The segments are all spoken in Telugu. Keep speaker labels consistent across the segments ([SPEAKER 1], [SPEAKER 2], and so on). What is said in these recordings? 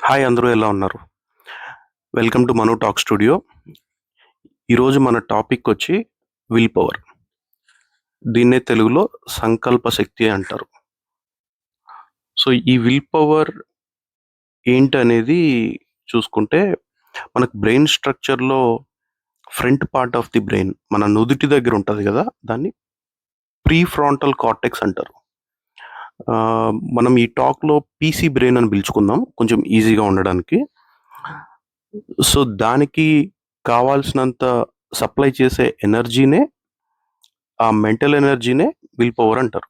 [SPEAKER 1] హాయ్ అందరూ ఎలా ఉన్నారు? Welcome to Manu talk studio. ఈరోజు మన టాపిక్ వచ్చి విల్ పవర్. దీన్నే తెలుగులో సంకల్ప శక్తి అంటారు. సో ఈ విల్ పవర్ ఏంటనేది చూసుకుంటే మనకు బ్రెయిన్ స్ట్రక్చర్‌లో front part of the brain మన నుదిటి దగ్గర ఉంటది గదా! దాన్ని ప్రీ ఫ్రాంటల్ కార్టెక్స్ అంటారు. మనం ఈ టాక్‌లో పీసీ బ్రెయిన్ అని పిలుచుకుందాం కొంచెం ఈజీగా ఉండడానికి. సో దానికి కావాల్సినంత సప్లై చేసే ఎనర్జీనే ఆ మెంటల్ ఎనర్జీనే విల్ పవర్ అంటారు.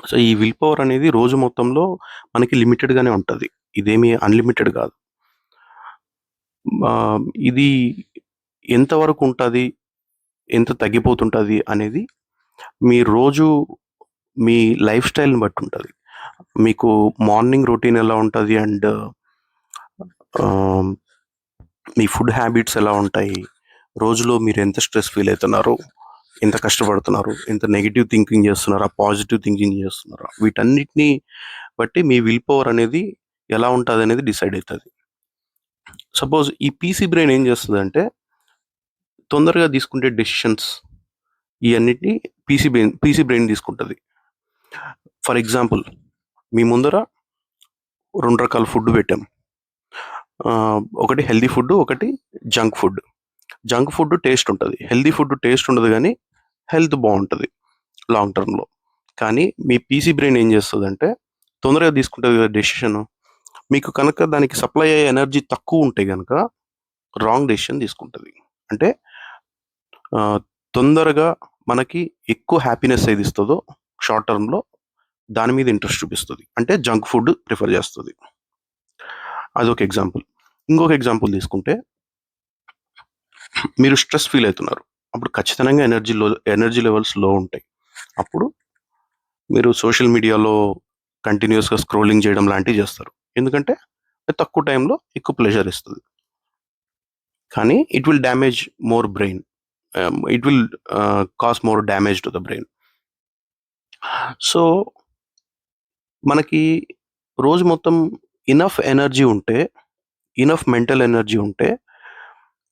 [SPEAKER 1] సో ఈ విల్ పవర్ అనేది రోజు మొత్తంలో మనకి లిమిటెడ్‌గానే ఉంటది. ఇదేమీ అన్‌లిమిటెడ్ గాదు. ఇది ఎంత వరకు ఉంటది? ఎంత తగ్గిపోతుంటది అనేది మీ రోజు మీ లైఫ్ స్టైల్‌ని బట్టి ఉంటది. మీకు మార్నింగ్ రొటీన్ ఎలా ఉంటది అండ్ ఆహ్, మీ ఫుడ్ హ్యాబిట్స్ ఎలా ఉంటాయి? రోజులో మీరు ఎంత స్ట్రెస్ ఫీల్ అయితున్నారు? ఎంత కష్టపడుతున్నారు? ఎంత నెగెటివ్ థింకింగ్ చేస్తున్నారా? పాజిటివ్ థింకింగ్ చేస్తున్నారా? వీటన్నిటిని బట్టి మీ విల్ పవర్ అనేది ఎలా ఉంటదనేది డిసైడ్ అయితది. సపోజ్ ఈ పీసీ బ్రెయిన్ ఏం చేస్తదంటే, తొందరగా తీసుకుంటే డెసిషన్స్ ఇయన్నిటిని పీసీ బ్రెయిన్ తీసుకుంటది. ఫర్ ఎగ్జాంపుల్ మీ ముందర 2 రకాల ఫుడ్ పెట్టాం. ఒకటి హెల్తీ ఫుడ్, ఒకటి junk food. Junk food taste ఉంటది. హెల్తీ ఫుడ్ టేస్ట్ ఉండదు గానీ, హెల్త్ బావుంటది లాంగ్ టర్మ్‌లో. కానీ మీ పీసీ బ్రెయిన్ ఏం చేస్తదంటే, తొందరగా తీసుకుంటది కదా డెసిషను. మీకు కనుక దానికి సప్లై అయ్యే ఎనర్జీ తక్కువుంటే గనక రాంగ్ డెసిషన్ తీసుకుంటది. అంటే ఆహ్, తొందరగా మనకి ఎక్కువ హ్యాపీనెస్ ఏదిస్తదో షార్ట్ టర్మ్‌లో దాని మీద ఇంట్రెస్ట్ చూపిస్తది. అంటే జంక్ ఫుడ్ ప్రిఫర్ చేస్తది. అదొక ఎగ్జాంపుల్. ఇంకొక ఎగ్జాంపుల్ తీసుకుంటే, మీరు స్ట్రెస్ ఫీల్ అయితున్నారు. అప్పుడు ఖచ్చితంగా ఎనర్జీ లెవెల్స్ లో ఉంటాయి. అప్పుడు మీరు సోషల్ మీడియాలో కంటిన్యూయస్‌గా స్క్రోలింగ్ చేయడం లాంటివి చేస్తారు. ఎందుకంటే అది తక్కువ టైంలో ఎక్కువ ప్లెజర్ ఇస్తది. కానీ it will damage more brain. It will cause more damage to the brain. So, మనకి రోజు మొత్తం ఇనఫ్ ఎనర్జీ ఉంటే, ఇనఫ్ మెంటల్ ఎనర్జీ ఉంటే,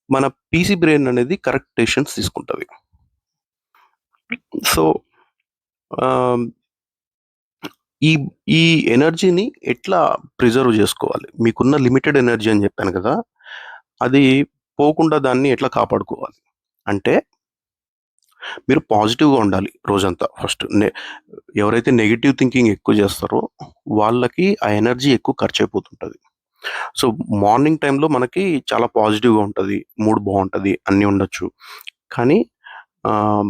[SPEAKER 1] మన పీసీ బ్రెయిన్ అనేది కరెక్ట్ డెసిషన్స్ తీసుకుంటది. సో, ఆహ్, ఈ ఈ ఎనర్జీని ఎట్లా ప్రిజర్వ్ జేసుకోవాలి? మీకున్న లిమిటెడ్ ఎనర్జీ అని జెప్పాను గదా! అది పోకుండా దాన్ని ఎట్లా కాపాడుకోవాలి? అంటే మీరు పాజిటివ్‌గా ఉండాలి రోజంతా ఫస్ట్. ఎవరైతే నెగెటివ్ థింకింగ్ ఎక్కువ జేస్తారో వాళ్ళకి ఆ ఎనర్జీ ఎక్కువ ఖర్చయిపోతుంటది. సో, మార్నింగ్ టైమ్‌లో మనకి చాలా పాజిటివ్‌గా ఉంటది. మూడ్ బావుంటది. అన్నీ ఉండొచ్చు. కానీ ఆహ్,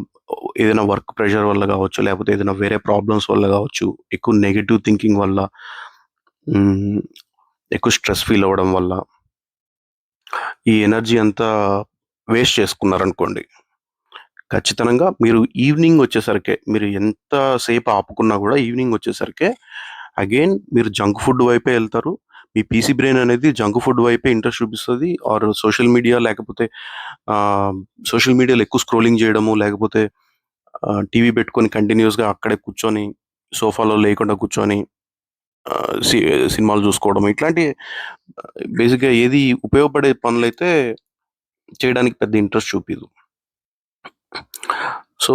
[SPEAKER 1] ఏదైనా వర్క్ ప్రెషర్ వల్ల గావచ్చు, లేపోతే ఏదైనా వేరే ప్రాబ్లమ్స్ వల్ల గావచ్చు, ఎక్కువ నెగెటివ్ థింకింగ్ వల్ల హ్మ్. ఎక్కువ స్ట్రెస్ ఫీల్ అవ్వడం వల్ల ఈ ఎనర్జీ అంతా వేస్ట్ చేసుకున్నారనుకోండి. ఖచ్చితంగా మీరు ఈవినింగ్ వచ్చేసరికే మీరు ఎంత సేపు ఆపుకున్నా గూడా ఈవినింగ్ వచ్చేసరికే అగైన్ మీరు జంక్ ఫుడ్ వైపే ఎళ్తారు. మీ పీసీ బ్రెయిన్ అనేది జంక్ ఫుడ్ వైపే ఇంట్రెస్ట్ చూపిస్తది. ఆర్ సోషల్ మీడియా లేకపోతే ఆహ్, సోషల్ మీడియాలో ఎక్కువ స్క్రోలింగ్ జేయడము, లేకపోతే టీవీ పెట్టుకొని కంటిన్యూయస్‌గా అక్కడే కూర్చొని సోఫాలో లేయకుండా కూర్చొని ఆహ్, సి సినిమాలు జూసుకోవడం ఇట్లాంటి బేసిక్‌గా ఏది ఉపయోగపడే పనులైతే చేయడానికి పెద్ద ఇంట్రెస్ట్ చూపియదు. సో,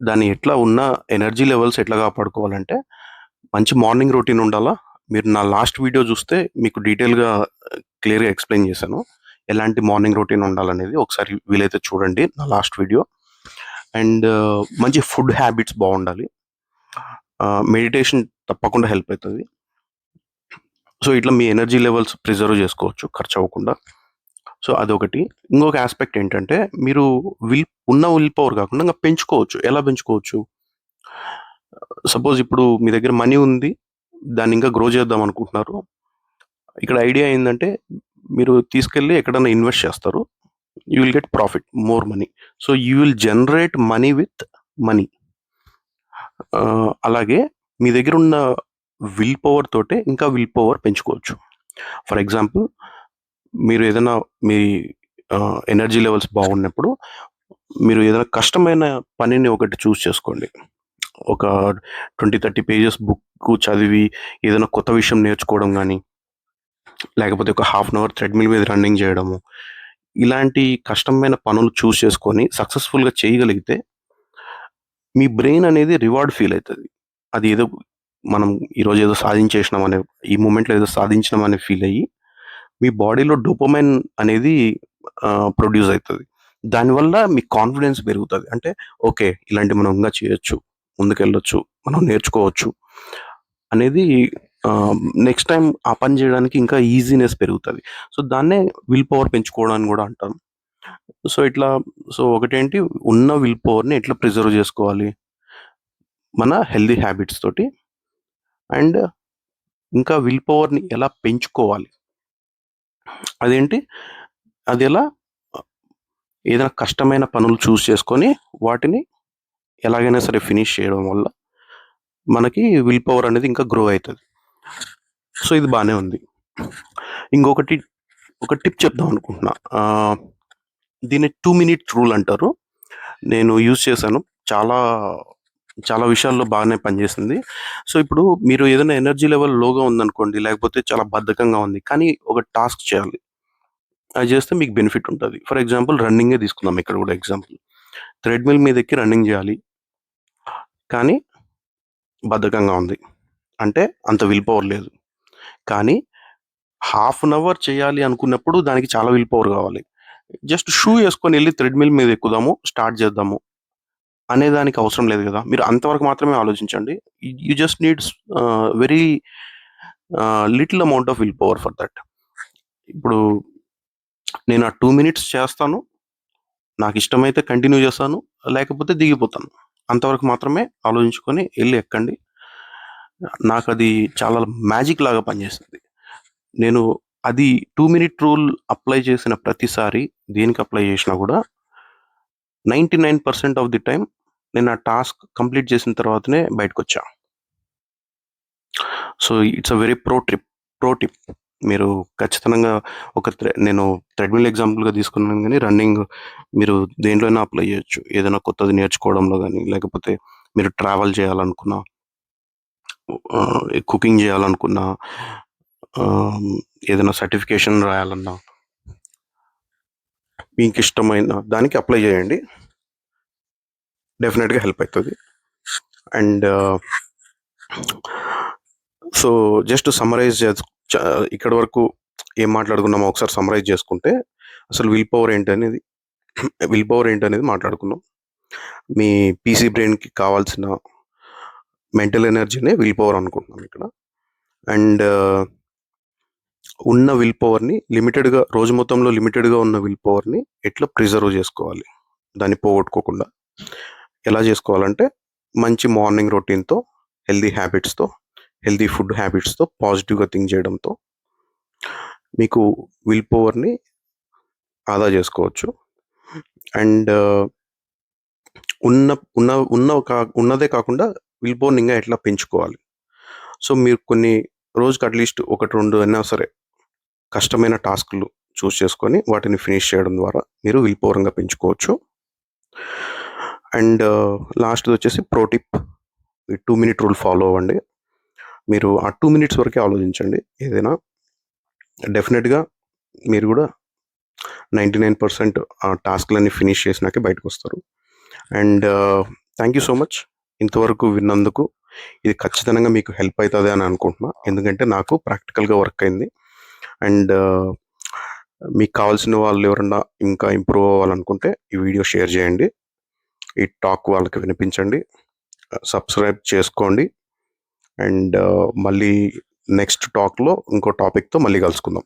[SPEAKER 1] దాన్ని ఎట్లా ఉన్న ఎనర్జీ లెవెల్స్ ఎట్లా కాపాడుకోవాలంటే, మంచి మార్నింగ్ రొటీన్ ఉండాలా. మీరు నా లాస్ట్ వీడియో చూస్తే మీకు డీటెయిల్‌గా క్లియర్‌గా ఎక్స్‌ప్లెయిన్ చేశాను. ఎలాంటి మార్నింగ్ రొటీన్ ఉండాలనేది ఒకసారి వీలైతే చూడండి నా లాస్ట్ వీడియో. అండ్ మంచి ఫుడ్ హ్యాబిట్స్ బావుండాలి. మెడిటేషన్ తప్పకుండా హెల్ప్ అయితది. సో, ఇట్లా మీ ఎనర్జీ లెవెల్స్ ప్రిజర్వ్ చేసుకోవచ్చు ఖర్చవ్వకుండా. సో, అదొకటి. ఇంకొక యాస్పెక్ట్ ఏంటంటే, మీరు విల్ పవర్ కాకుండా ఇంక పెంచుకోవచ్చు. ఎలా పెంచుకోవచ్చు? సపోజ్ ఇప్పుడు మీ దగ్గర మనీ ఉంది. దాన్ని ఇంకా గ్రో చేద్దాం అనుకుంటున్నారు. ఇక్కడ ఐడియా ఏందంటే, మీరు తీసుకెళ్ళి ఎక్కడన్నా ఇన్వెస్ట్ చేస్తారు. You will get profit, more money. So, you will generate money with money. అలాగే మీ దగ్గరున్న విల్ పవర్ తోటే ఇంకా విల్ పవర్ పెంచుకోవచ్చు. ఫర్ ఎగ్జాంపుల్ మీరు ఏదైనా మీ ఎనర్జీ లెవెల్స్ బాగున్నప్పుడు మీరు ఏదైనా కష్టమైన పనిని ఒకటి చూజ్ చేసుకోండి. ఒక 20, 30 పేజెస్ బుక్కు చదివి ఏదైనా కొత్త విషయం నేర్చుకోవడం గానీ, లేకపోతే ఒక హాఫ్ అన్ అవర్ థ్రెడ్‌మిల్ మీద రన్నింగ్ జేయడము. ఇలాంటి కష్టమైన పనులు చూజ్ చేసుకొని సక్సెస్‌ఫుల్‌గా చేయగలిగితే మీ బ్రెయిన్ అనేది రివార్డ్ ఫీల్ అయితది. అది ఏదో మనం ఈరోజు ఏదో సాధించేసినాం అనే ఈ మూమెంట్‌లో ఏదో సాధించినాం అని ఫీల్ అయ్యి, మీ బాడీలో డోపమైన్ అనేది ప్రొడ్యూస్ అయితది. దానివల్ల మీ కాన్ఫిడెన్స్ పెరుగుతది. అంటే ఓకే. ఇలాంటివి మనం ఇంగా చేయొచ్చు, ముందుకెళ్ళొచ్చు, మనం నేర్చుకోవచ్చు అనేది ఆహ్, నెక్స్ట్ టైమ్ ఆ పని జేయడానికి ఇంకా ఈజీనెస్ పెరుగుతది. సో, దాన్నే విల్ పవర్ పెంచుకోవడం అని గూడా అంటాం. సో, ఇట్లా ఒకటేంటి ఉన్న విల్ పవర్‌ని ఎట్లా ప్రిజర్వ్ జేసుకోవాలి? మన హెల్తీ హ్యాబిట్స్ తోటి అండ్ ఇంకా విల్ పవర్‌ని ఎలా పెంచుకోవాలి? అదేంటి? అదెలా? ఏదైనా కష్టమైన పనులు చూజ్ చేసుకొని, వాటిని ఎలాగైనా సరే ఫినిష్ చేయడం వల్ల, మనకి విల్ పవర్ అనేది ఇంకా గ్రో అయితది. సో, ఇది బానే ఉంది. ఇంకొకటి ఒక టిప్ చెప్దాం అనుకుంటున్నా. దీన్ని 2 మినిట్ రూల్ అంటారు. నేను యూజ్ చేశాను. చాలా, చాలా విషయాల్లో బాగానే పనిచేసింది. సో, ఇప్పుడు మీరు ఏదైనా ఎనర్జీ లెవెల్ లోగా ఉందనుకోండి, లేకపోతే చాలా బద్ధకంగా ఉంది. కానీ ఒక టాస్క్ చేయాలి. అది చేస్తే మీకు బెనిఫిట్ ఉంటది. ఫర్ ఎగ్జాంపుల్ రన్నింగే తీసుకుందాం ఇక్కడ కూడా ఎగ్జాంపుల్. థ్రెడ్‌మిల్ మీదెక్కి రన్నింగ్ జేయాలి. కానీ బద్ధకంగా ఉంది. అంటే అంత విల్ పవర్ లేదు. కానీ హాఫ్ అన్ అవర్ చేయాలి అనుకున్నప్పుడు దానికి చాలా విల్ పవర్ కావాలి. జస్ట్ షూ యేసుకొని ఎళ్లి థ్రెడ్‌మిల్ మీద ఎక్కుదాము, స్టార్ట్ చేద్దాము అనే దానికి అవసరం లేదు గదా! మీరు అంతవరకు మాత్రమే ఆలోచించండి. You just needs very little amount of will power for that. ఇప్పుడు నేను ఆ 2 మినిట్స్ చేస్తాను. నాకిష్టమైతే కంటిన్యూ చేస్తాను. లేకపోతే దిగిపోతాను. అంతవరకు మాత్రమే ఆలోచించుకొని ఎళ్లి ఎక్కండి. నాకది చాలా మ్యాజిక్ లాగా పనిచేసింది. నేను అది 2 మినిట్ రూల్ అప్లై చేసిన ప్రతిసారి దేనికి అప్లై చేసినా గూడా 99% ఆఫ్ ది టైమ్ నేను ఆ టాస్క్ కంప్లీట్ చేసిన తర్వాతనే బయటకొచ్చా. So, it's a very pro tip. మీరు ఖచ్చితంగా నేను థ్రెడ్‌మిల్ ఎగ్జాంపుల్‌గా తీసుకున్నాను గానీ, రన్నింగ్ మీరు దేంట్లో అయినా అప్లై చేయొచ్చు. ఏదైనా కొత్తది నేర్చుకోవడంలో గానీ, లేకపోతే మీరు ట్రావెల్ చేయాలనుకున్నా, కుకింగ్ చేయాలనుకున్నా, ఆహ్, ఏదైనా సర్టిఫికేషన్ రాయాలన్నా, మీకిష్టమైన దానికి అప్లై చేయండి. డెఫినెట్‌గా హెల్ప్ అయితది. అండ్ సో, జస్ట్ సమ్మరైజ్ చ ఇక్కడి వరకు ఏం మాట్లాడుకున్నామో ఒకసారి సమ్మరైజ్ చేసుకుంటే, అసలు విల్ పవర్ ఏంటనేది మాట్లాడుకున్నాం. మీ పీసీ బ్రెయిన్‌కి కావాల్సిన మెంటల్ ఎనర్జీనే విల్ పవర్ అనుకుంటున్నాం ఇక్కడ. అండ్ ఉన్న విల్ పవర్‌ని రోజు మొత్తంలో లిమిటెడ్‌గా ఉన్న విల్ పవర్‌ని ఎట్లా ప్రిజర్వ్ చేసుకోవాలి? దాన్ని పోగొట్టుకోకుండా. ఎలా చేసుకోవాలంటే, మంచి మార్నింగ్ రొటీన్‌తో, హెల్తీ హ్యాబిట్స్‌తో, హెల్తీ ఫుడ్ హ్యాబిట్స్‌తో, పాజిటివ్‌గా థింక్ చేయడంతో మీకు విల్ పవర్‌ని ఆదా చేసుకోవచ్చు. అండ్ ఉన్న ఉన్న ఉన్న ఉన్నదే కాకుండా విల్ పవర్‌ని ఇంగా ఎట్లా పెంచుకోవాలి. సో, మీరు రోజుకి అట్‌లీస్ట్ 1, 2 అయినా సరే కష్టమైన టాస్క్‌లు చూజ్ చేసుకొని వాటిని ఫినిష్ చేయడం ద్వారా మీరు విల్ పవర్‌గా పెంచుకోవచ్చు. అండ్ లాస్ట్‌దొచ్చేసి ప్రో టిప్. ఈ 2 మినిట్ రూల్ ఫాలో అవ్వండి. మీరు ఆ 2 మినిట్స్ వరకే ఆలోచించండి ఏదైనా. డెఫినిట్‌గా మీరు గూడా 99% ఆ టాస్క్‌లన్నీ ఫినిష్ చేసినాకే బయటకొస్తారు. And thank you so much. ఇంతవరకు విన్నందుకు. ఇది ఖచ్చితంగా మీకు హెల్ప్ అయితది అని అనుకుంటున్నా. ఎందుకంటే నాకు ప్రాక్టికల్‌గా వర్క్ అయింది. అండ్ మీకు కావాల్సిన వాళ్ళు ఎవరన్నా ఇంకా ఇంప్రూవ్ అవ్వాలనుకుంటే ఈ వీడియో షేర్ చేయండి. ఈ టాక్ వాళ్ళకి వినిపించండి. సబ్స్క్రైబ్ చేసుకోండి. అండ్ మళ్ళీ నెక్స్ట్ టాక్‌లో ఇంకో టాపిక్‌తో మళ్ళీ కలుసుకుందాం.